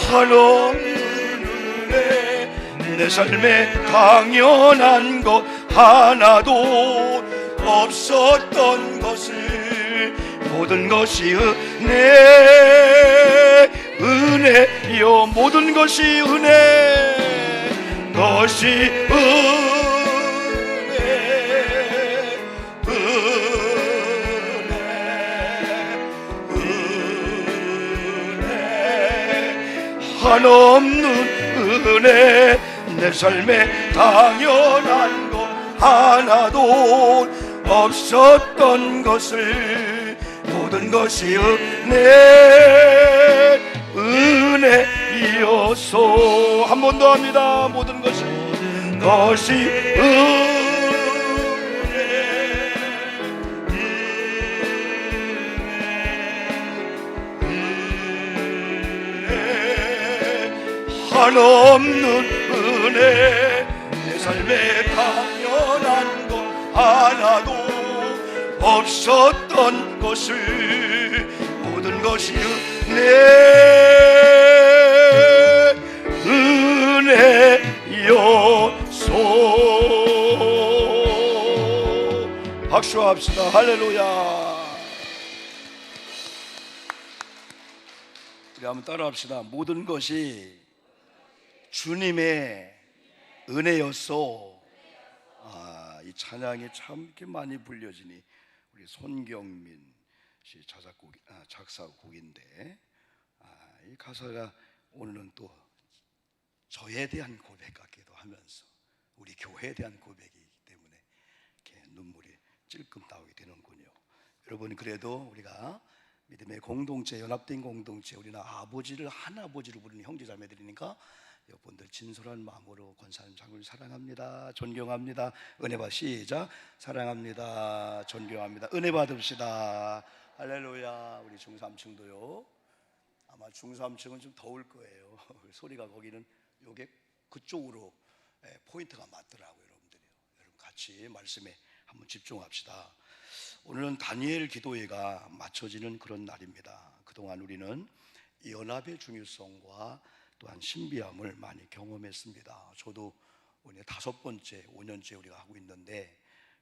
한없는 은혜 내 삶에 당연한 것 하나도 없었던 것을 모든 것이 은혜요 모든 것이 은혜 것이 한없는 은혜 내 삶에 당연한 것 하나도 없었던 것을 모든 것이 은혜이어서 한 번 더 합니다. 모든 것이 한없는 은혜 내 삶에 당연한 것 하나도 없었던 것을 모든 것이 은혜여서 박수합시다. 할렐루야. 우리 한번 따라합시다. 모든 것이 주님의 은혜였소. 이 찬양이 참 이렇게 많이 불려지니 우리 손경민 씨 작사곡인데 이 가사가 오늘은 또 저에 대한 고백 같기도 하면서 우리 교회에 대한 고백이기 때문에 이렇게 눈물이 찔끔 나오게 되는군요. 여러분, 그래도 우리가 믿음의 공동체, 연합된 공동체, 우리는 아버지를 한 아버지로 부르는 형제자매들이니까 여러분들 진솔한 마음으로 권사님 장로님 사랑합니다, 존경합니다, 은혜 받 시작. 사랑합니다, 존경합니다, 은혜 받읍시다. 할렐루야. 우리 중3층도요. 아마 중3층은 좀 더울 거예요. 소리가 거기는 요게 그쪽으로 포인트가 맞더라고요. 여러분들이요. 여러분 같이 말씀에 한번 집중합시다. 오늘은 다니엘 기도회가 맞춰지는 그런 날입니다. 그동안 우리는 연합의 중요성과 또한 신비함을 많이 경험했습니다. 저도 오늘 5번째, 5년째 우리가 하고 있는데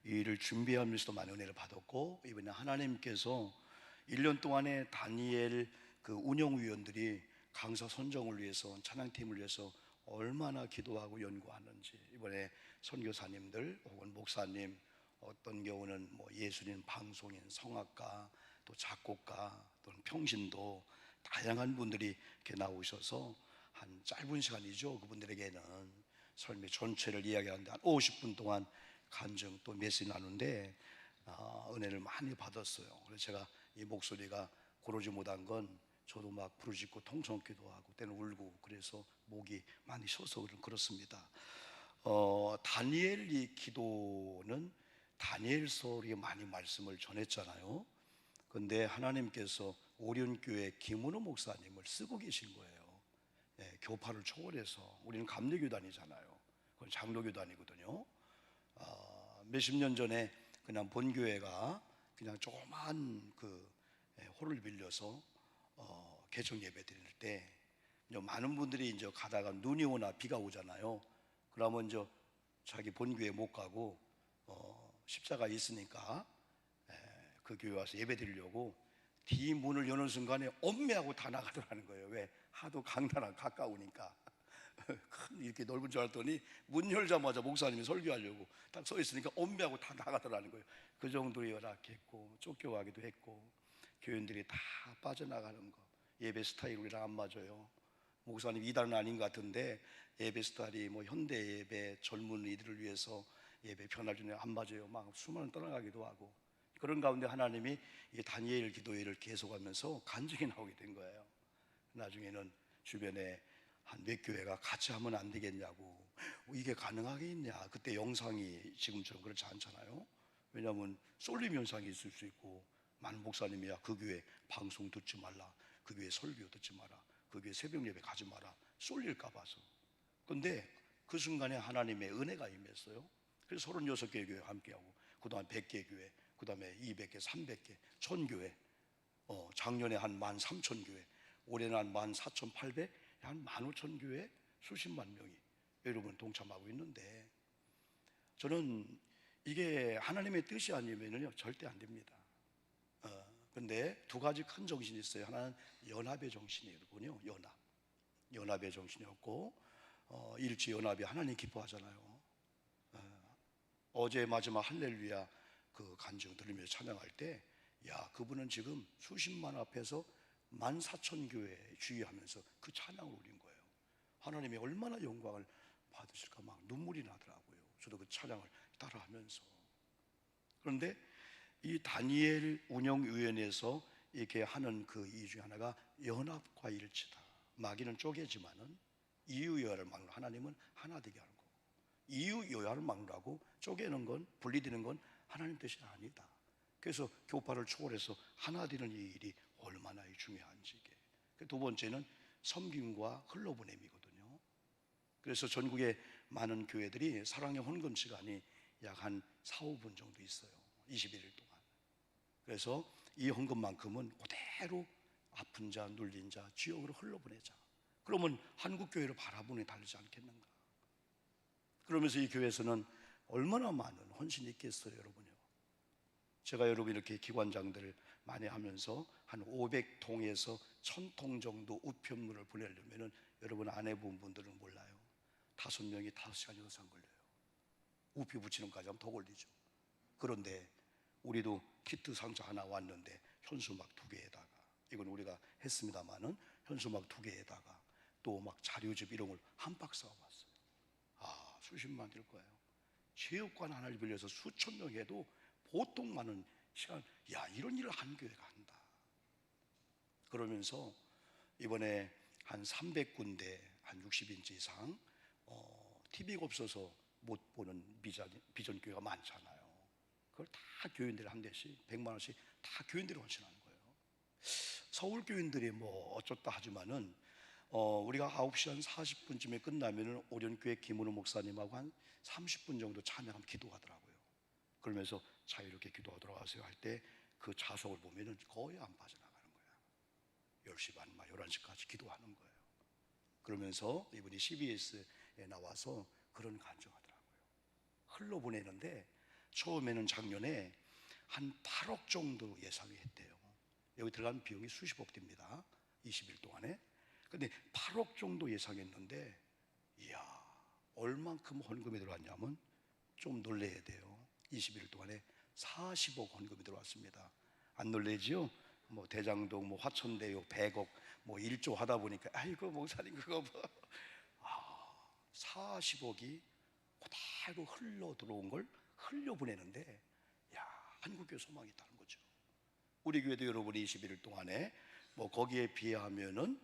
이 일을 준비하면서도 많은 은혜를 받았고, 이번에 하나님께서 1년 동안에 다니엘 그 운영위원들이 강사 선정을 위해서, 찬양팀을 위해서 얼마나 기도하고 연구하는지, 이번에 선교사님들 혹은 목사님, 어떤 경우는 뭐 예술인, 방송인, 성악가, 또 작곡가, 또는 평신도 다양한 분들이 이렇게 나오셔서 한 짧은 시간이죠. 그분들에게는 삶의 전체를 이야기하는데 한 50분 동안 간증 또 메시지 나누는데 은혜를 많이 받았어요. 그래서 제가 이 목소리가 고르지 못한 건 저도 막 부르짖고 통성기도 하고 때는 울고 그래서 목이 많이 쉬어서 그렇습니다. 다니엘 이 기도는 다니엘서 우리가 많이 말씀을 전했잖아요. 그런데 하나님께서 오륜교회 김은호 목사님을 쓰고 계신 거예요. 교파를 초월해서. 우리는 감리교단이잖아요. 그건 장로교단이거든요. 몇십 년 전에 그냥 본교회가 그냥 조그만 그 홀을 빌려서 개정 예배 드릴 때 많은 분들이 이제 가다가 눈이 오나 비가 오잖아요. 그러면 이제 자기 본교회 못 가고 십자가 있으니까 그 교회 와서 예배 드리려고 뒤 문을 여는 순간에 엄매하고 다 나가더라는 거예요. 왜? 하도 강단랑 가까우니까. 이렇게 넓은 줄 알았더니 문 열자마자 목사님이 설교하려고 딱 서 있으니까 엄매하고 다 나가더라는 거예요. 그 정도로 열악했고 쫓겨가기도 했고 교인들이 다 빠져나가는 거. 예배 스타일 우리랑 안 맞아요. 목사님 이단은 아닌 것 같은데 예배 스타일이 뭐 현대 예배 젊은이들을 위해서 예배 편할 줄은 안 맞아요. 막 수많은 떠나가기도 하고. 그런 가운데 하나님이 이 다니엘 기도회를 계속하면서 간증이 나오게 된 거예요. 나중에는 주변에 한 몇 교회가 같이 하면 안 되겠냐고, 이게 가능하겠냐. 그때 영상이 지금처럼 그렇지 않잖아요. 왜냐하면 쏠림 현상이 있을 수 있고, 많은 목사님이야 그 교회 방송 듣지 말라, 그 교회 설교 듣지 마라, 그 교회 새벽 예배 가지 마라, 쏠릴까 봐서. 근데 그 순간에 하나님의 은혜가 임했어요. 그래서 36개 교회 함께하고, 그동안 100개 교회, 그 다음에 200개, 300개, 1000교회, 작년에 한 13,000교회, 올해는 한 14,800, 한 15,000교회 수십만 명이 여러분 동참하고 있는데, 저는 이게 하나님의 뜻이 아니면요 절대 안 됩니다. 근데 두 가지 큰 정신이 있어요. 하나는 연합의 정신이군요. 연합의 정신이었고, 일치 연합이 하나님 기뻐하잖아요. 어제 마지막 할렐루야 그 간증 들으면서 찬양할 때, 야, 그분은 지금 수십만 앞에서 14,000교회 주의하면서 그 찬양을 올린 거예요. 하나님이 얼마나 영광을 받으실까 막 눈물이 나더라고요. 저도 그 찬양을 따라하면서. 그런데 이 다니엘 운영위원회에서 이렇게 하는 그 이유 중에 하나가 연합과 일치다. 마귀는 쪼개지만은 이유여야를 막는, 하나님은 하나 되게 하는 거고, 이유여야를 막으라고 쪼개는 건, 분리되는 건 하나님 뜻이 아니다. 그래서 교파를 초월해서 하나 되는 이 일이 얼마나 중요한지. 이게 두 번째는 섬김과 흘러보냄이거든요. 그래서 전국의 많은 교회들이 사랑의 헌금 시간이 약 한 4, 5분 정도 있어요. 21일 동안. 그래서 이 헌금만큼은 그대로 아픈 자, 눌린 자, 지역으로 흘러보내자. 그러면 한국 교회를 바라보니 다르지 않겠는가? 그러면서 이 교회에서는 얼마나 많은 헌신이 있겠어요, 여러분요. 제가 여러분 이렇게 기관장들을 많이 하면서 한 500통에서 1000통 정도 우편물을 보내려면은 여러분 안 해본 분들은 몰라요. 5명이 5시간 이상 걸려요. 우표 붙이는 까지 하면 더 걸리죠. 그런데 우리도 키트 상자 하나 왔는데 현수막 2개에다가, 이건 우리가 했습니다마는 현수막 2개에다가 또 막 자료집 이런 걸 한 박스가 왔어요. 아, 수십만 될 거예요. 체육관 하나를 빌려서 수천 명 해도 보통 많은 시간, 야, 이런 일을 한 교회가 한다. 그러면서 이번에 한 300군데 한 60인치 이상 TV가 없어서 못 보는 비전 교회가 많잖아요. 그걸 다 교인들이 한 대씩 100만 원씩 다 교인들이 헌신하는 거예요. 서울 교인들이 뭐 어쩌다 하지만은 우리가 9시 한 40분쯤에 끝나면은 오련교회 김은호 목사님하고 한 30분 정도 찬양하면 기도하더라고요. 그러면서 자유롭게 기도하도록 하세요 할 때 그 좌석을 보면은 거의 안 빠져나가는 거야. 10시 반, 11시까지 기도하는 거예요. 그러면서 이분이 CBS에 나와서 그런 간증하더라고요. 흘러보내는데 처음에는 작년에 한 8억 정도 예상이 했대요. 여기 들어간 비용이 수십억 됩니다. 20일 동안에. 근데 8억 정도 예상했는데, 이야, 얼만큼 헌금이 들어왔냐면 좀 놀래야 돼요. 21일 동안에 40억 헌금이 들어왔습니다. 안 놀래지요? 뭐 대장동, 뭐 화천대유 100억, 뭐 1조 하다 보니까 아이고 목사님 그거 뭐 40억이 그대로 흘러 들어온 걸 흘려보내는데, 야, 한국교회 소망이 있다는 거죠. 우리 교회도 여러분이 21일 동안에 뭐 거기에 비하면은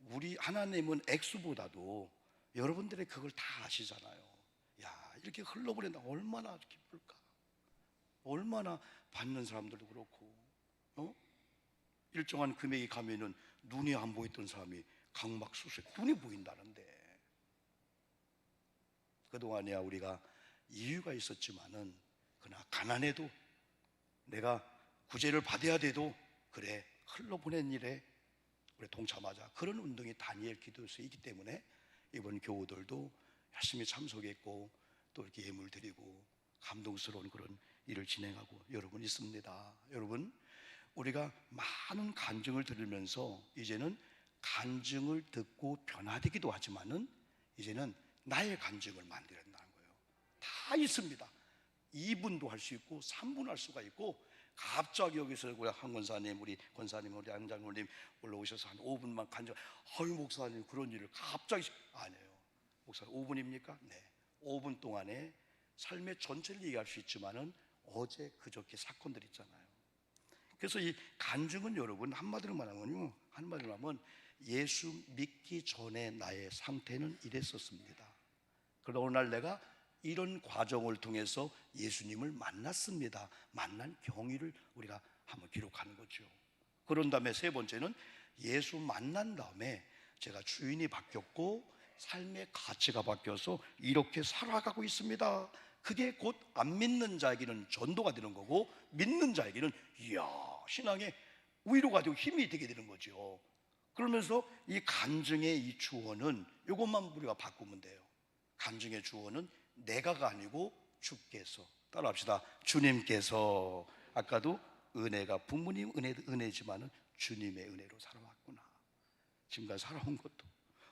우리 하나님은 액수보다도 여러분들의 그걸 다 아시잖아요. 야, 이렇게 흘러보낸다 얼마나 기쁠까? 얼마나 받는 사람들도 그렇고, 일정한 금액이 가면은 눈이 안 보였던 사람이 각막수술 눈이 보인다는데, 그동안이야 우리가 이유가 있었지만은 그러나 가난해도 내가 구제를 받아야 돼도 그래 흘러보낸 일에 우리 동참하자. 그런 운동이 다니엘 기도에서 있기 때문에 이번 교우들도 열심히 참석했고 또 이렇게 예물 드리고 감동스러운 그런 일을 진행하고 여러분 있습니다. 여러분, 우리가 많은 간증을 들으면서 이제는 간증을 듣고 변화되기도 하지만은 이제는 나의 간증을 만들어야 한다는 거예요. 다 있습니다. 2분도 할 수 있고 3분 할 수가 있고, 갑자기 여기서 우리 한 권사님, 우리 권사님, 우리 안장로님 올라오셔서 한 5분만 간증, 아유 목사님 그런 일을 갑자기, 아니에요. 목사님 5분입니까? 네, 5분 동안에 삶의 전체를 얘기할 수 있지만은 어제 그저께 사건들 있잖아요. 그래서 이 간증은 여러분 한마디로 말하면요, 한마디로 하면 예수 믿기 전에 나의 상태는 이랬었습니다. 그러나 오늘 내가 이런 과정을 통해서 예수님을 만났습니다. 만난 경위를 우리가 한번 기록하는 거죠. 그런 다음에 세 번째는 예수 만난 다음에 제가 주인이 바뀌었고 삶의 가치가 바뀌어서 이렇게 살아가고 있습니다. 그게 곧 안 믿는 자에게는 전도가 되는 거고, 믿는 자에게는 이야 신앙의 위로가 되고 힘이 되게 되는 거죠. 그러면서 이 간증의 이 주어는 이것만 우리가 바꾸면 돼요. 간증의 주어는 내가가 아니고 주께서. 따라합시다. 주님께서. 아까도 은혜가 부모님 은혜지만은 주님의 은혜로 살아왔구나. 지금까지 살아온 것도.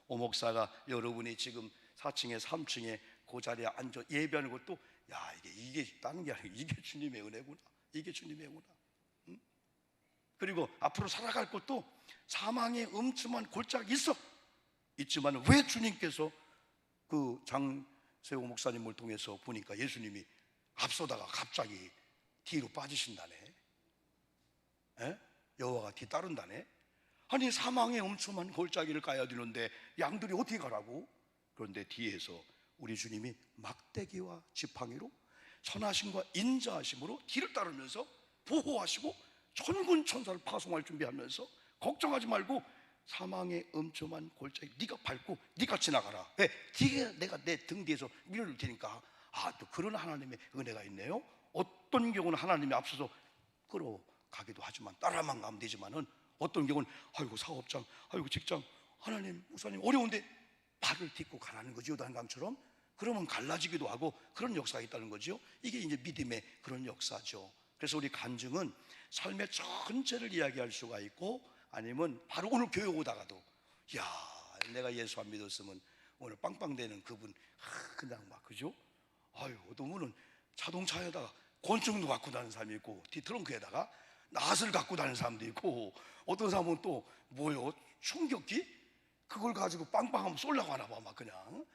오 목사가 여러분이 지금 4층에 3층에 그 자리에 앉아 예배하는 것도 야 이게 다른 게 아니고 이게 주님의 은혜구나. 이게 주님의 은혜구나. 응? 그리고 앞으로 살아갈 것도 사망의 음침한 골짜기 있지만 왜 주님께서 그 장세호 목사님을 통해서 보니까 예수님이 앞서다가 갑자기 뒤로 빠지신다네. 에? 여호와가 뒤따른다네. 아니 사망의 음침한 골짜기를 가야 되는데 양들이 어떻게 가라고? 그런데 뒤에서 우리 주님이 막대기와 지팡이로 선하심과 인자하심으로 뒤를 따르면서 보호하시고 천군 천사를 파송할 준비하면서 걱정하지 말고 사망의 음침한 골짜기 네가 밟고 네가 지나가라. 왜? 뒤에 내가 내 등 뒤에서 밀어줄 테니까. 또 그런 하나님의 은혜가 있네요. 어떤 경우는 하나님이 앞서서 끌어가기도 하지만 따라만 가면 되지만은 어떤 경우는 아이고 사업장, 아이고 직장, 하나님 목사님 어려운데 발을 딛고 가라는 거죠. 요단강처럼. 그러면 갈라지기도 하고 그런 역사가 있다는 거죠. 이게 이제 믿음의 그런 역사죠. 그래서 우리 간증은 삶의 전체를 이야기할 수가 있고, 아니면 바로 오늘 교회 오다가도 야 내가 예수 안 믿었으면 오늘 빵빵대는 그분 그냥 막 그죠? 아유 어떤 분은 자동차에다가 권총도 갖고 다니는 사람이 있고 뒤트렁크에다가 낫을 갖고 다니는 사람도 있고, 어떤 사람은 또 뭐요? 충격기? 그걸 가지고 빵빵하면 쏠려고 하나 봐. 막 그냥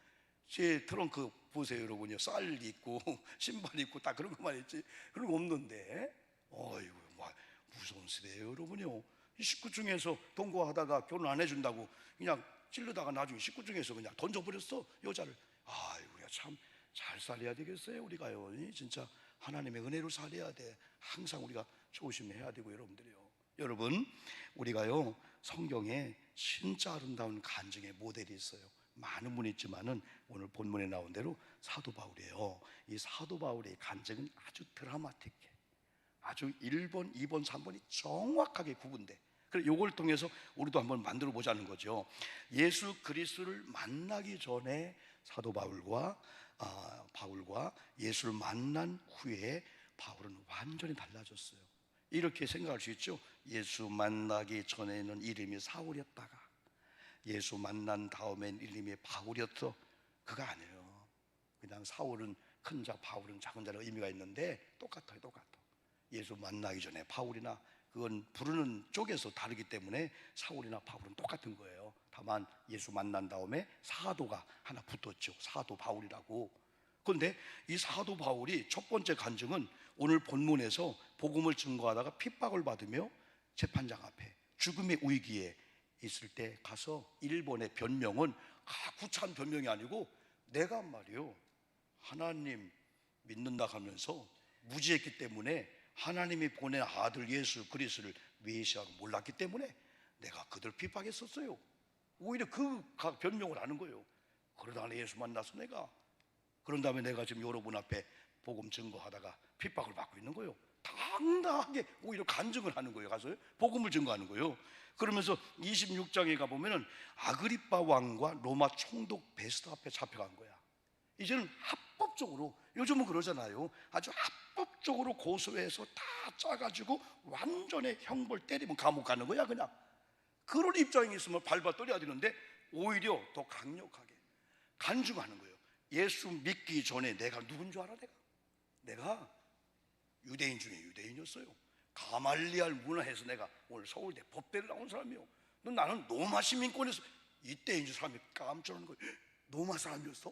제 트렁크 보세요 여러분요. 쌀 있고 신발 있고 다 그런 것만 있지 그런 거 없는데. 어이구 막 무서운 시대예요 여러분요. 이 식구 중에서 동거하다가 결혼 안 해준다고 그냥 찔르다가 나중에 식구 중에서 그냥 던져버렸어 여자를. 아이고 우리가 참 잘 살아야 되겠어요. 우리가요 진짜 하나님의 은혜로 살아야 돼. 항상 우리가 조심해야 되고 여러분들이요. 여러분 우리가요 성경에 진짜 아름다운 간증의 모델이 있어요. 많은 분이 있지만은 오늘 본문에 나온 대로 사도 바울이에요. 이 사도 바울의 간증은 아주 드라마틱해. 아주 1번, 2번, 3번이 정확하게 구분돼. 그래서 이걸 통해서 우리도 한번 만들어 보자는 거죠. 예수 그리스도를 만나기 전에 사도 바울과 예수를 만난 후에 바울은 완전히 달라졌어요. 이렇게 생각할 수 있죠. 예수 만나기 전에는 이름이 사울이었다가 예수 만난 다음엔 이름이 바울이었어. 그거 아니에요. 그냥 사울은 큰 자, 바울은 작은 자로 의미가 있는데 똑같아요. 예수 만나기 전에 바울이나 그건 부르는 쪽에서 다르기 때문에 사울이나 바울은 똑같은 거예요. 다만 예수 만난 다음에 사도가 하나 붙었죠. 사도 바울이라고. 그런데 이 사도 바울이 첫 번째 간증은 오늘 본문에서 복음을 증거하다가 핍박을 받으며 재판장 앞에 죽음의 위기에 있을 때 가서 일본의 변명은 구차한 변명이 아니고 내가 말이요 하나님 믿는다 하면서 무지했기 때문에 하나님이 보낸 아들 예수 그리스도를 메시아로 몰랐기 때문에 내가 그들 핍박했었어요. 오히려 그 변명을 하는 거예요. 그러다가 예수 만나서 내가 그런 다음에 내가 지금 여러분 앞에 복음 증거하다가 핍박을 받고 있는 거예요. 당당하게 오히려 간증을 하는 거예요. 가서 복음을 증거하는 거예요. 그러면서 26장에 가보면은 아그리빠 왕과 로마 총독 베스도 앞에 잡혀간 거야. 이제는 합법적으로, 요즘은 그러잖아요. 아주 합법적으로 고소해서 다 짜가지고 완전히 형벌 때리면 감옥 가는 거야 그냥. 그런 입장이 있으면 밟아 떨어야 되는데 오히려 더 강력하게 간증하는 거예요. 예수 믿기 전에 내가 누군 줄 알아? 내가 유대인 중에 유대인이었어요. 가말리알 문화에서 내가 오늘 서울대 법대를 나온 사람이요. 나는 로마 시민권에서 이때인 줄 사람이 깜짝 놀란 거예요. 로마 사람이었어?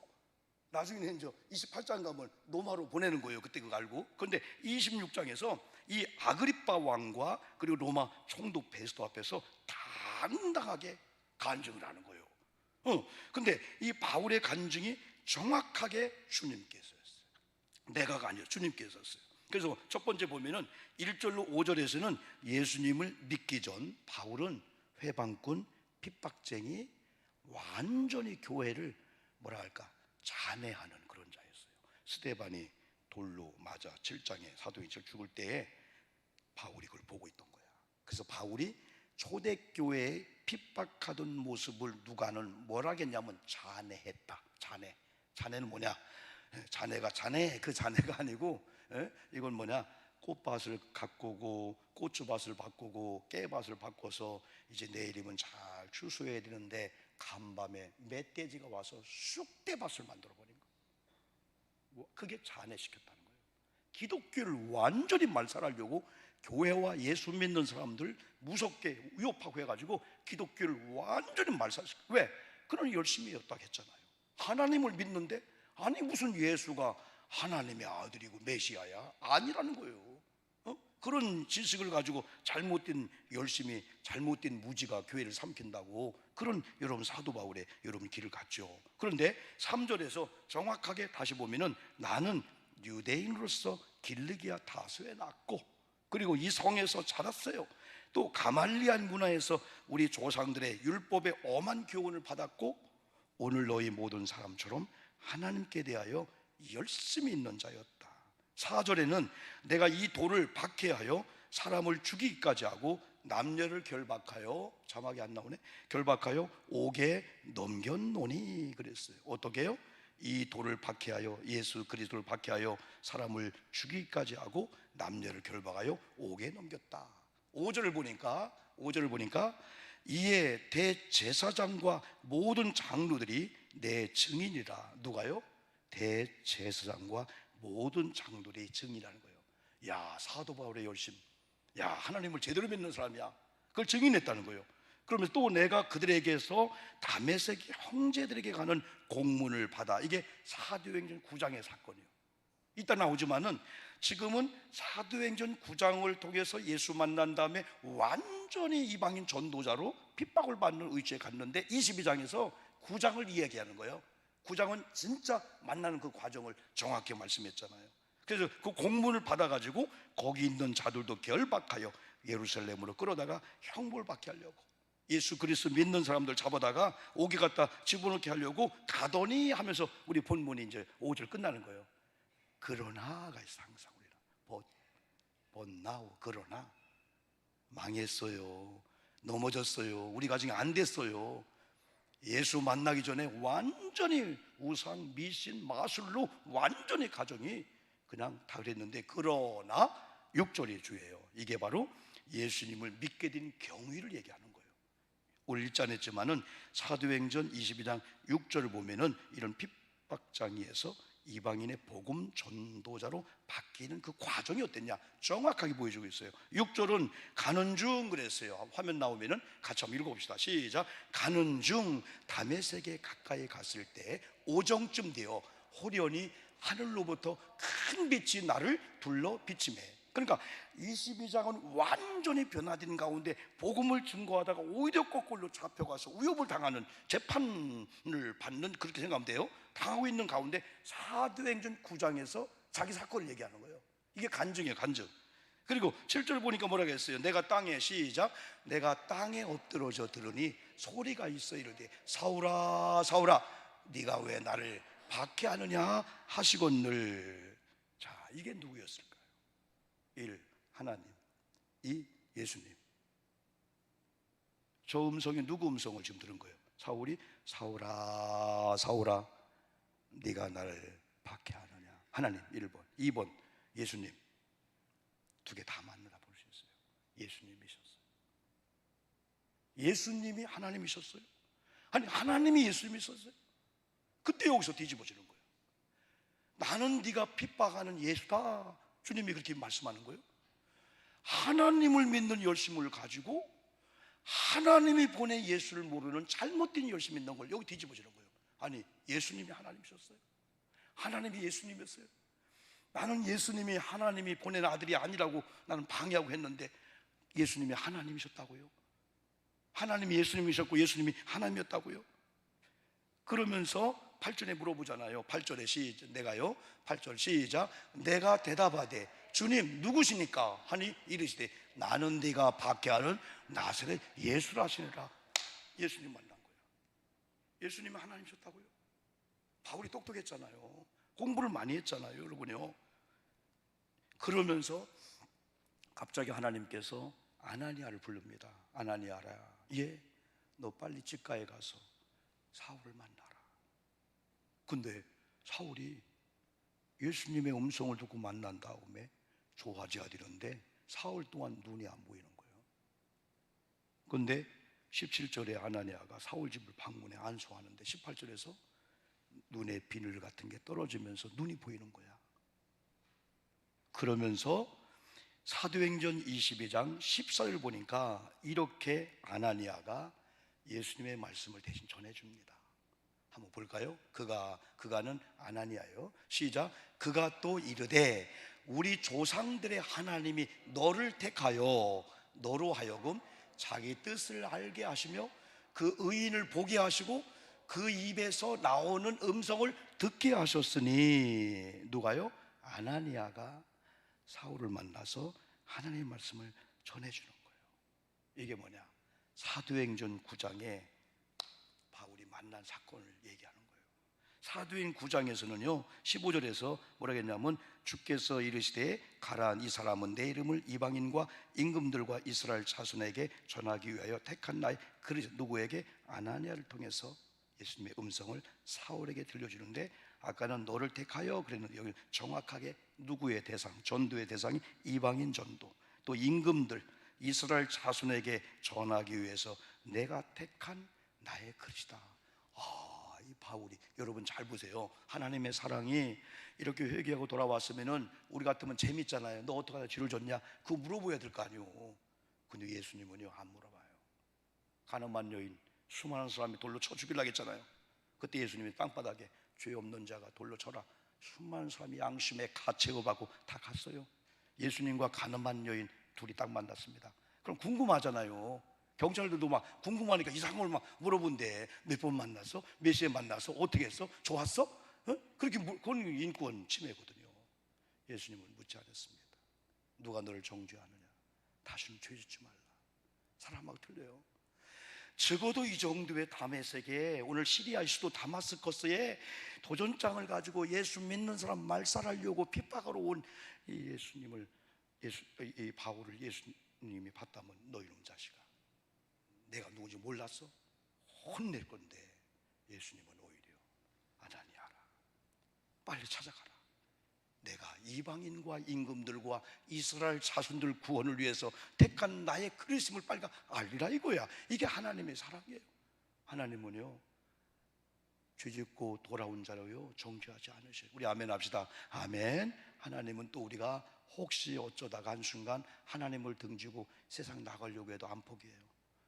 나중에 이제 28장 가면 로마로 보내는 거예요. 그때 그거 알고. 그런데 26장에서 이 아그리빠 왕과 그리고 로마 총독 베스도 앞에서 당당하게 간증을 하는 거예요. 근데 이 바울의 간증이 정확하게 주님께서였어요. 내가가 아니라 주님께서였어요. 그래서 첫 번째 보면은 1절로 5절에서는 예수님을 믿기 전 바울은 회방꾼, 핍박쟁이, 완전히 교회를 뭐라 할까 잔해하는 그런 자였어요. 스데반이 돌로 맞아 7장에 사도행전 죽을 때에 바울이 그걸 보고 있던 거야. 그래서 바울이 초대교회에 핍박하던 모습을 누가는 뭐라 했냐면 잔해했다. 잔해는 뭐냐? 자네가 그 자네가 아니고, 이건 뭐냐? 꽃밭을 가꾸고 고추밭을 바꾸고 깨밭을 바꿔서 이제 내일이면 잘 추수해야 되는데 간밤에 멧돼지가 와서 쑥대밭을 만들어 버린 거예요. 그게 잔해시켰다는 거예요. 기독교를 완전히 말살하려고 교회와 예수 믿는 사람들 무섭게 위협하고 해가지고 기독교를 완전히 말살시켰어요. 왜? 그런 열심히 했다고 했잖아요. 하나님을 믿는데, 아니 무슨 예수가 하나님의 아들이고 메시아야? 아니라는 거예요. 그런 지식을 가지고 잘못된 열심히, 잘못된 무지가 교회를 삼킨다고, 그런 여러분 사도 바울의 여러분 길을 갔죠. 그런데 3절에서 정확하게 다시 보면은 나는 유대인으로서 길르기아 다소에 났고, 그리고 이 성에서 자랐어요. 또 가말리안 문화에서 우리 조상들의 율법의 엄한 교훈을 받았고, 오늘 너희 모든 사람처럼 하나님께 대하여 열심히 있는 자였다. 4절에는 내가 이 돌을 박해하여 사람을 죽이기까지 하고 남녀를 결박하여, 자막이 안 나오네, 결박하여 옥에 넘겼노니 그랬어요. 어떻게 해요? 이 돌을 박해하여, 예수 그리스도를 박해하여 사람을 죽이기까지 하고 남녀를 결박하여 옥에 넘겼다. 5절을 보니까 이에 대제사장과 모든 장로들이 내 증인이라. 누가요? 대제사장과 모든 장로들이 증인이라는 거예요. 야, 사도 바울의 열심, 야, 하나님을 제대로 믿는 사람이야, 그걸 증인했다는 거예요. 그러면서 또 내가 그들에게서 다메섹 형제들에게 가는 공문을 받아. 이게 사도행전 9장의 사건이에요. 이따 나오지만은 지금은 사도행전 9장을 통해서 예수 만난 다음에 완전히 이방인 전도자로 핍박을 받는 의지에 갔는데 22장에서 9장을 이야기하는 거예요. 9장은 진짜 만나는 그 과정을 정확히 말씀했잖아요. 그래서 그 공문을 받아가지고 거기 있는 자들도 결박하여 예루살렘으로 끌어다가 형벌 받게 하려고, 예수 그리스도 믿는 사람들 잡아다가 옥에 갖다 집어넣게 하려고 가더니 하면서 우리 본문이 이제 5절 끝나는 거예요. 그러나가 있어. 항상 우리는 but now, 그러나 망했어요. 넘어졌어요. 우리 가정이 안 됐어요. 예수 만나기 전에 완전히 우상, 미신, 마술로 완전히 가정이 그냥 다 그랬는데, 그러나 6절이 주예요. 이게 바로 예수님을 믿게 된 경위를 얘기하는 거예요. 오늘 읽지 않았지만은 사도행전 22장 6절을 보면은 이런 핍박장애에서 이방인의 복음 전도자로 바뀌는 그 과정이 어땠냐 정확하게 보여주고 있어요. 6절은 가는 중 그랬어요. 화면 나오면은 같이 한번 읽어봅시다. 시작. 가는 중 다메섹에 가까이 갔을 때 오정쯤 되어 호련히 하늘로부터 큰 빛이 나를 둘러 비치매. 그러니까 22장은 완전히 변화된 가운데 복음을 증거하다가 오히려 거꾸로 잡혀가서 위협을 당하는, 재판을 받는, 그렇게 생각하면 돼요. 당하고 있는 가운데 사도행전 9장에서 자기 사건을 얘기하는 거예요. 이게 간증이에요, 간증. 그리고 7절 보니까 뭐라고 했어요? 내가 땅에, 시작, 내가 땅에 엎드러져 들으니 소리가 있어 이르되 사울아 사울아 네가 왜 나를 박해하느냐 하시거늘. 자, 이게 누구였을까요? 1. 하나님, 2. 예수님. 저 음성이 누구 음성을 지금 들은 거예요? 사울이 사울아 사울아 네가 나를 박해하느냐. 하나님 1번, 2번 예수님. 두 개 다 맞느라 볼 수 있어요. 예수님이셨어요. 예수님이 하나님이셨어요. 아니, 하나님이 예수님이셨어요. 그때 여기서 뒤집어지는 거예요. 나는 네가 핍박하는 예수다, 주님이 그렇게 말씀하는 거예요. 하나님을 믿는 열심을 가지고 하나님이 보낸 예수를 모르는 잘못된 열심을 믿는 걸 여기 뒤집어지는 거예요. 아니, 예수님이 하나님이셨어요. 하나님이 예수님이었어요. 나는 예수님이 하나님이 보낸 아들이 아니라고 나는 방해하고 했는데 예수님이 하나님이셨다고요. 하나님이 예수님이셨고 예수님이 하나님이었다고요. 그러면서 8절에 물어보잖아요. 8절에 시작, 내가요 8절 시작, 내가 대답하되 주님 누구시니까 하니 이르시되 나는 네가 박해하는 나사렛 예수라 하시니라. 예수님 만난 거예요. 예수님이 하나님이셨다고요. 바울이 똑똑했잖아요. 공부를 많이 했잖아요, 여러분요. 그러면서 갑자기 하나님께서 아나니아를 부릅니다. 아나니아라, 예, 너 빨리 집가에 가서 사울을 만나라. 근데 사울이 예수님의 음성을 듣고 만난 다음에 좋아하지 않는데 사울 또한 눈이 안 보이는 거예요. 근데 17절에 아나니아가 사울 집을 방문해 안수하는데 18절에서 눈에 비늘 같은 게 떨어지면서 눈이 보이는 거야. 그러면서 사도행전 22장 14절 보니까 이렇게 아나니아가 예수님의 말씀을 대신 전해줍니다. 한번 볼까요? 그가는 아나니아요. 시작. 그가 또 이르되 우리 조상들의 하나님이 너를 택하여 너로 하여금 자기 뜻을 알게 하시며 그 의인을 보게 하시고 그 입에서 나오는 음성을 듣게 하셨으니, 누가요? 아나니아가 사울을 만나서 하나님의 말씀을 전해주는 거예요. 이게 뭐냐? 사도행전 9장에 바울이 만난 사건을 얘기하는 거예요. 사도행 9장에서는요 15절에서 뭐라고 했냐면, 주께서 이르시되 가라, 이 사람은 내 이름을 이방인과 임금들과 이스라엘 자손에게 전하기 위하여 택한 나의 그릇, 누구에게? 아나니아를 통해서 예수님의 음성을 사울에게 들려주는데, 아까는 너를 택하여 그랬는데 여기 정확하게 누구의 대상, 전도의 대상이 이방인 전도, 또 임금들 이스라엘 자손에게 전하기 위해서 내가 택한 나의 그릇이다. 이 바울이, 여러분 잘 보세요. 하나님의 사랑이 이렇게 회개하고 돌아왔으면은 우리 같으면 재밌잖아요. 너 어떻게 하다 죄를 졌냐? 그거 물어봐야 될 거 아니오. 근데 예수님은요 안 물어봐요. 가늠한 여인 수많은 사람이 돌로 쳐 죽이려고 했잖아요. 그때 예수님이 땅바닥에 죄 없는 자가 돌로 쳐라. 수많은 사람이 양심에 가책업하고 다 갔어요. 예수님과 가늠한 여인 둘이 딱 만났습니다. 그럼 궁금하잖아요. 경찰들도 막 궁금하니까 이상한 걸 막 물어본대. 몇 번 만났어? 몇 시에 만났어? 어떻게 했어? 좋았어? 그렇게 그건 인권 침해거든요. 예수님은 묻지 않았습니다. 누가 너를 정죄하느냐? 다시는 죄 짓지 말라. 사람하고 틀려요. 적어도 이 정도의 다메섹에, 오늘 시리아 수도 다마스커스에 도전장을 가지고 예수 믿는 사람 말살하려고 핍박하러 온 이 예수님을, 이 바울을 예수님이 봤다면, 너 이놈 자식아, 내가 누군지 몰랐어? 혼낼 건데 예수님은 오히려 아나니아라, 빨리 찾아가라. 내가 이방인과 임금들과 이스라엘 자손들 구원을 위해서 택한 나의 그리스도를 빨리 알리라 이거야. 이게 하나님의 사랑이에요. 하나님은요 죄짓고 돌아온 자로요 정죄하지 않으셔요. 우리 아멘 합시다. 아멘. 하나님은 또 우리가 혹시 어쩌다가 한순간 하나님을 등지고 세상 나가려고 해도 안 포기해요.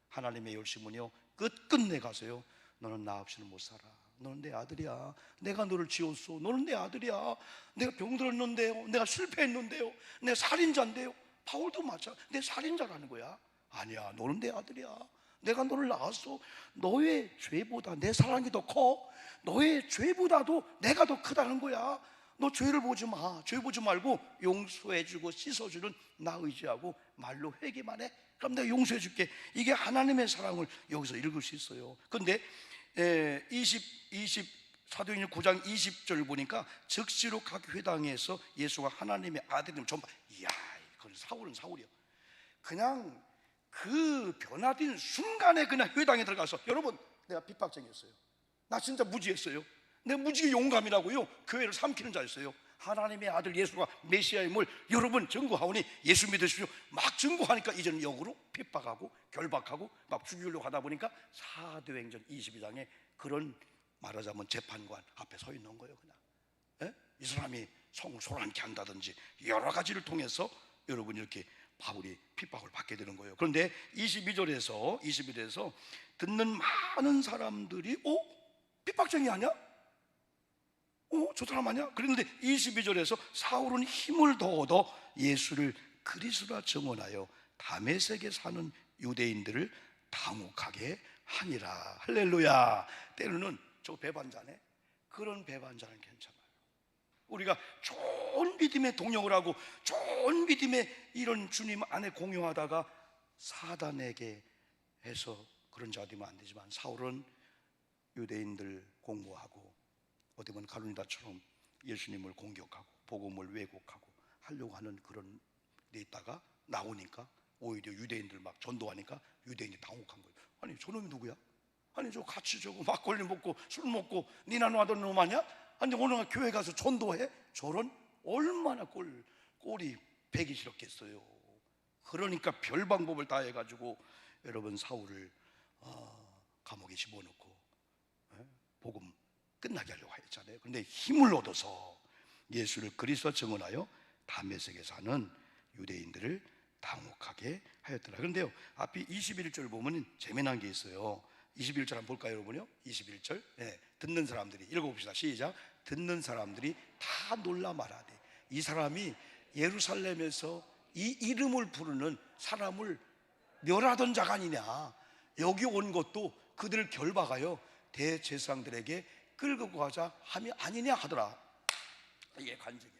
하나님의 열심은요 끝끝내 가서요, 너는 나 없이는 못 살아. 너는 내 아들이야. 내가 너를 지었어. 너는 내 아들이야. 내가 병들었는데요, 내가 실패했는데요, 내가 살인자인데요. 바울도 맞아. 내 살인자라는 거야. 아니야, 너는 내 아들이야. 내가 너를 낳았어. 너의 죄보다 내 사랑이 더 커. 너의 죄보다도 내가 더 크다는 거야. 너 죄를 보지 마. 죄 보지 말고 용서해주고 씻어주는 나 의지하고 말로 회개만 해. 그럼 내가 용서해줄게. 이게 하나님의 사랑을 여기서 읽을 수 있어요. 그런데 사도행전 9장 20절 보니까 즉시로 각 회당에서 예수가 하나님의 아들임 전파. 이야, 그건 사울은 사울이요. 그냥 그 변화된 순간에 그냥 회당에 들어가서, 여러분 내가 핍박쟁이였어요. 나 진짜 무지했어요. 내가 무지개 용감이라고요 교회를 삼키는 자였어요. 하나님의 아들 예수가 메시아임을 여러분 증거하오니 예수 믿으십시오. 막 증거하니까 이제는 역으로 핍박하고 결박하고 막 죽이려고 하다 보니까 사도행전 22장에 그런, 말하자면 재판관 앞에 서 있는 거예요. 그냥 이 사람이 성을 소란케 한다든지 여러 가지를 통해서 여러분 이렇게 바울이 핍박을 받게 되는 거예요. 그런데 22절에서 듣는 많은 사람들이 핍박쟁이 아니야? 저 사람 아니야? 그런데 22절에서 사울은 힘을 더 얻어 예수를 그리스도라 증언하여 다메섹에 사는 유대인들을 당혹하게 하니라. 할렐루야. 때로는 저 배반자네, 그런 배반자는 괜찮아요. 우리가 좋은 믿음의 동역을 하고 좋은 믿음의 이런 주님 안에 공유하다가 사단에게 해서 그런 자 되면 안 되지만, 사울은 유대인들 공모하고 어떻게 보면 가룟유다처럼 예수님을 공격하고 복음을 왜곡하고 하려고 하는 그런 데 있다가 나오니까 오히려 유대인들 막 전도하니까 유대인이 당혹한 거예요. 아니 저놈이 누구야? 아니 저 같이 저거 막걸리 먹고 술 먹고 니나 하던 놈 아니야? 아니 오늘 교회 가서 전도해? 저런 얼마나 꼴이 배기 싫었겠어요. 그러니까 별 방법을 다 해가지고 여러분 사울을 감옥에 집어넣고 복음 끝나게 하려고 했잖아요. 그런데 힘을 얻어서 예수를 그리스도 증언하여 다메섹에 사는 유대인들을 당혹하게 하였더라. 그런데요, 앞이 21절 보면 재미난 게 있어요. 21절 한번 볼까요, 여러분요? 21절. 듣는 사람들이, 읽어봅시다. 시작. 듣는 사람들이 다 놀라 말하되, 이 사람이 예루살렘에서 이 이름을 부르는 사람을 멸하던 자가 아니냐, 여기 온 것도 그들을 결박하여 대제사장들에게 끌고 가자 함이 아니냐 하더라. 이게 간증이야.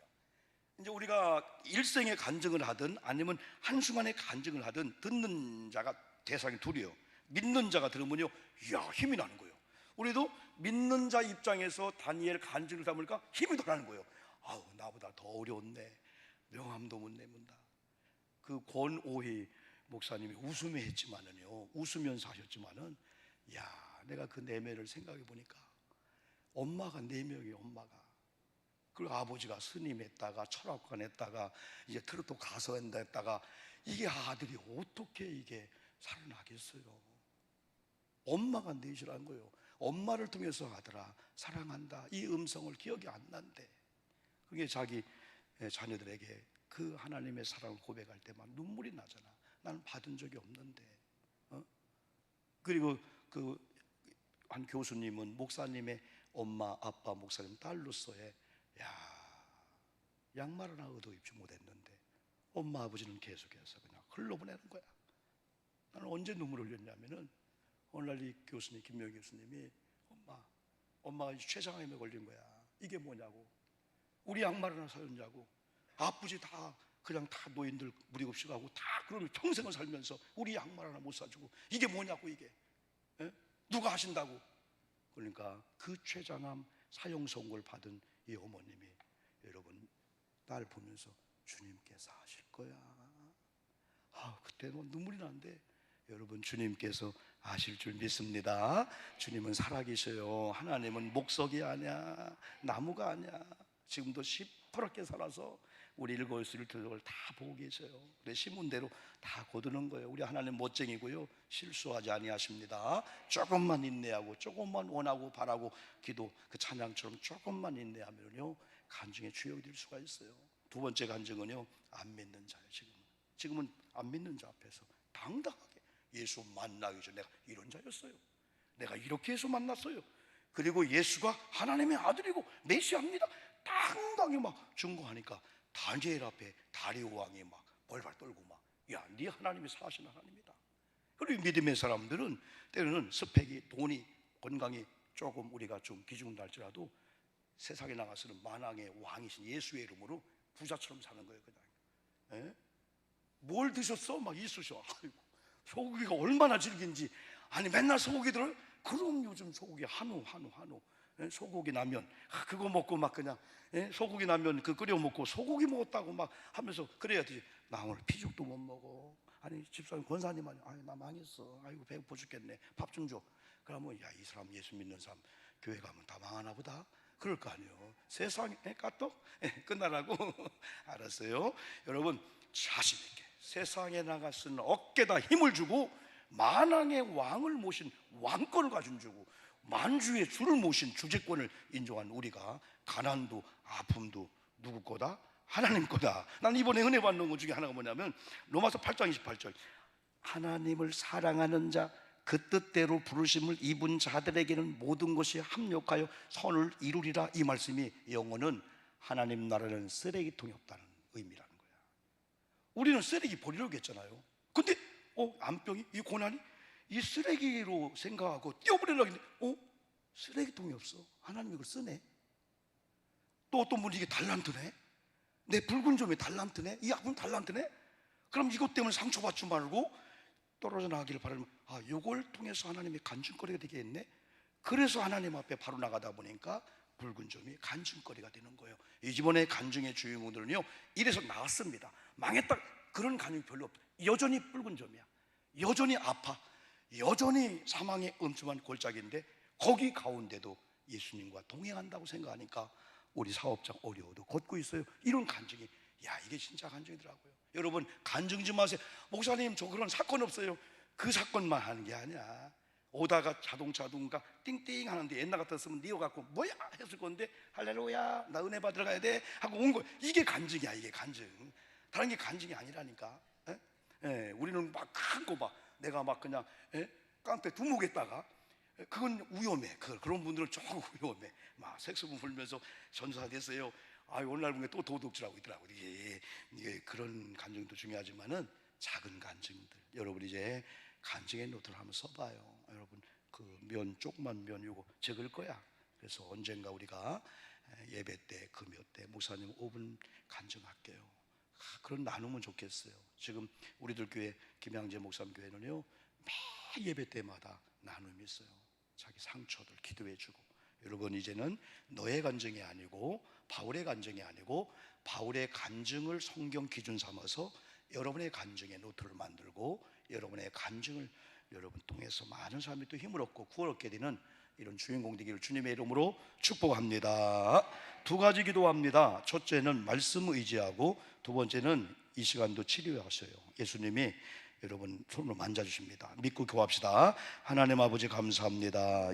이제 우리가 일생에 간증을 하든 아니면 한순간에 간증을 하든 듣는 자가 대상이 둘이요. 믿는 자가 들으면요, 이야 힘이 나는 거예요. 우리도 믿는 자 입장에서 다니엘 간증을 담으니까 힘이 더 나는 거예요. 아우 나보다 더 어려웠네. 명함도 못 내문다. 그 권오희 목사님이 웃으며 했지만은요, 웃으면서 하셨지만은, 야 내가 그 내면을 생각해 보니까 엄마가 4명이 엄마가, 그리고 아버지가 스님 했다가 철학관 했다가 이제 트로트 가수 했다가, 이게 아들이 어떻게 이게 살아나겠어요? 엄마가 넷이라는 거예요. 엄마를 통해서 아들아 사랑한다 이 음성을 기억이 안 난대. 그게 자기 자녀들에게 그 하나님의 사랑을 고백할 때만 눈물이 나잖아. 나는 받은 적이 없는데. 그리고 그 한 교수님은 목사님의 엄마 아빠 목사님 딸로서의, 야 양말 하나 얻어 입지 못했는데 엄마 아버지는 계속해서 그냥 흘러보내는 거야. 나는 언제 눈물을 흘렸냐면은 오늘날 이 교수님, 김명희 교수님이 엄마가 췌장암에 걸린 거야. 이게 뭐냐고, 우리 양말 하나 사줬냐고, 아버지 다 그냥 다 노인들 무리급식 가고 다 그러면 평생을 살면서 우리 양말 하나 못 사주고 이게 뭐냐고, 이게 누가 하신다고. 그러니까 그 췌장암 사형 선고를 받은 이 어머님이, 여러분 딸 보면서 주님께서 하실 거야. 그때는 눈물이 나는데, 여러분 주님께서 아실 줄 믿습니다. 주님은 살아계셔요. 하나님은 목석이 아니야, 나무가 아니야. 지금도 시퍼렇게 살아서 우리 일거수를 들은 걸 다 보고 계셔요. 그래 심은 대로 다 거두는 거예요. 우리 하나님 멋쟁이고요, 실수하지 아니하십니다. 조금만 인내하고 조금만 원하고 바라고 기도, 그 찬양처럼 조금만 인내하면요 간증의 주역이 될 수가 있어요. 두 번째 간증은요, 안 믿는 자예요. 지금은 안 믿는 자 앞에서 당당하게, 예수 만나기 전에 내가 이런 자였어요, 내가 이렇게 해서 만났어요, 그리고 예수가 하나님의 아들이고 메시아입니다, 당당히 막 증거하니까 다니엘 앞에 다리오 왕이 막 벌벌 떨고 막, 야 네 하나님이 사신 하나님이다. 그리고 믿음의 사람들은 때로는 스펙이, 돈이, 건강이 조금 우리가 좀 기죽날지라도 세상에 나가서는 만왕의 왕이신 예수의 이름으로 부자처럼 사는 거예요. 그냥 뭘 드셨어? 막 이쑤셔. 아이고, 소고기가 얼마나 질긴지. 아니 맨날 소고기 들어요? 그럼 요즘 소고기 한우 소고기 라면 그거 먹고 막 그냥 소고기 라면 그 끓여 먹고 소고기 먹었다고 막 하면서 그래야지. 나 오늘 피죽도 못 먹어. 아니 집사님 권사님 아니 나 망했어. 아이고 배고파 죽겠네. 밥 좀 줘. 그러면 야 이 사람 예수 믿는 사람 교회 가면 다 망하나 보다. 그럴 거 아니에요. 세상에 까똑 끝나라고. 알았어요. 여러분 자신 있게 세상에 나가서는 어깨다 힘을 주고 만왕의 왕을 모신 왕권을 가진 주고 만주의 주를 모신 주재권을 인정한 우리가 가난도 아픔도 누구 거다? 하나님 거다. 난 이번에 은혜 받는 것 중에 하나가 뭐냐면 로마서 8장 28절, 하나님을 사랑하는 자 그 뜻대로 부르심을 입은 자들에게는 모든 것이 합력하여 선을 이루리라. 이 말씀이 영어는 하나님 나라는 쓰레기통이 없다는 의미라는 거야. 우리는 쓰레기 버리려고 했잖아요. 근데 암병이, 이 고난이 이 쓰레기로 생각하고 띄워버리려고 했는데 쓰레기통이 없어. 하나님이 이걸 쓰네. 또 어떤 분이 이게 달란트네, 내 붉은 점이 달란트네, 이 아픔 달란트네. 그럼 이것 때문에 상처받지 말고 떨어져 나가기를 바라면 이걸 통해서 하나님의 간증거리가 되겠네. 그래서 하나님 앞에 바로 나가다 보니까 붉은 점이 간증거리가 되는 거예요. 이번에 간증의 주인공들은요 이래서 나왔습니다. 망했다 그런 간증이 별로 없다. 여전히 붉은 점이야. 여전히 아파. 여전히 사망의 엄중한 골짜기인데 거기 가운데도 예수님과 동행한다고 생각하니까 우리 사업장 어려워도 걷고 있어요. 이런 간증이, 야, 이게 진짜 간증이더라고요. 여러분, 간증 좀 하세요. 목사님, 저 그런 사건 없어요. 그 사건만 하는 게 아니야. 오다가 자동차 누군가 띵띵 하는데 옛날 같았으면 니어갖고 뭐야 했을 건데, 할렐루야 나 은혜 받으러 가야 돼 하고 온 거야. 이게 간증이야. 이게 간증. 다른 게 간증이 아니라니까. 우리는 막 큰 거 막 내가 막 그냥 깡패 두목에다가, 그건 위험해. 그런 분들은 조금 위험해. 막 색소문 불면서 전사 됐어요. 오늘날 보면 또 도둑질하고 있더라고. 이게 그런 간증도 중요하지만은 작은 간증들, 여러분 이제 간증의 노트를 한번 써봐요. 여러분, 그 면 조그만 면 이거 적을 거야. 그래서 언젠가 우리가 예배 때 금요 때 목사님 5분 간증할게요. 그런 나누면 좋겠어요. 지금 우리들 교회 김양재 목사님 교회는요, 매 예배 때마다 나눔이 있어요. 자기 상처들 기도해주고. 여러분, 이제는 너의 간증이 아니고 바울의 간증이 아니고 바울의 간증을 성경 기준 삼아서 여러분의 간증의 노트를 만들고 여러분의 간증을 여러분 통해서 많은 사람이 또 힘을 얻고 구원 얻게 되는 이런 주인공 되기를 주님의 이름으로 축복합니다. 두 가지 기도합니다. 첫째는 말씀 의지하고, 두 번째는 이 시간도 치료하셔요. 예수님이 여러분 손으로 만져주십니다. 믿고 교합시다. 하나님 아버지 감사합니다.